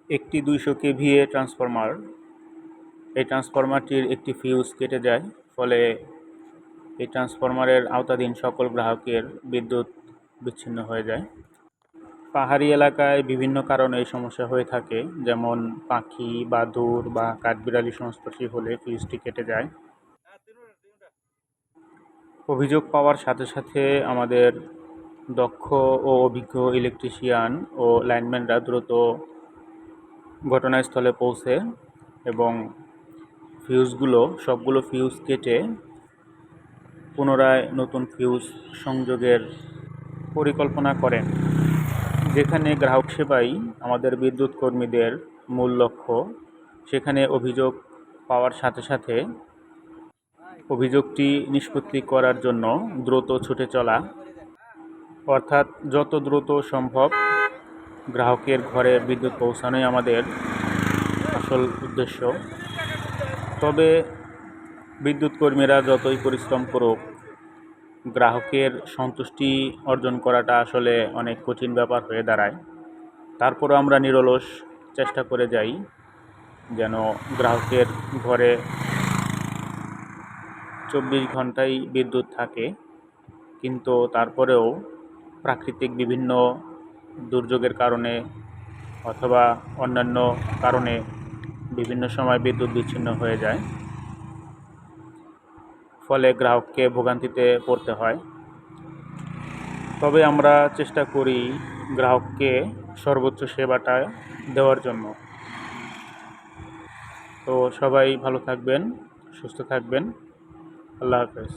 একটি 200 KVA transformer. এই ট্রান্সফরমারটির একটি ফিউজ কেটে যায়, ফলে এই ট্রান্সফরমারের আওতাধীন সকল গ্রাহকের বিদ্যুৎ বিচ্ছিন্ন হয়ে যায়। পাহাড়ি এলাকায় বিভিন্ন কারণে এই সমস্যা হয়ে থাকে, যেমন পাখি, বাদুড় বা কাঠবিড়ালির সংস্পর্শে হলে ফিউজটি কেটে যায়। অভিযোগ পাওয়ার সাথে সাথে আমাদের দক্ষ ও অভিজ্ঞ ইলেকট্রিশিয়ান ও লাইনম্যানরা দ্রুত ঘটনাস্থলে পৌঁছে এবং সবগুলো ফিউজ কেটে পুনরায় নতুন ফিউজ সংযোগের পরিকল্পনা করেন। যেখানে গ্রাহক সেবাই আমাদের বিদ্যুৎ কর্মীদের মূল লক্ষ্য, সেখানে অভিযোগ পাওয়ার সাথে সাথে অভিযোগটি নিষ্পত্তি করার জন্য দ্রুত ছুটে চলা, অর্থাৎ যত দ্রুত সম্ভব গ্রাহকের ঘরে বিদ্যুৎ পৌঁছানোই আমাদের আসল উদ্দেশ্য। তবে বিদ্যুৎ কর্মীরা যতই পরিশ্রম করুক, গ্রাহকের সন্তুষ্টি অর্জন করাটা আসলে অনেক কঠিন ব্যাপার হয়ে দাঁড়ায়। তারপরও আমরা নিরলস চেষ্টা করে যাই যেন গ্রাহকের ঘরে 24 ঘন্টাই বিদ্যুৎ থাকে। কিন্তু তারপরেও প্রাকৃতিক বিভিন্ন দুর্যোগের কারণে অথবা অন্যান্য কারণে বিভিন্ন সময় বিদ্যুৎ বিচ্ছিন্ন হয়ে যায়, ফলে গ্রাহককে ভোগান্তিতে পড়তে হয়। তবে আমরা চেষ্টা করি গ্রাহককে সর্বোচ্চ সেবাটা দেওয়ার জন্য। তো সবাই ভালো থাকবেন, সুস্থ থাকবেন। আল্লাহ হাফেজ।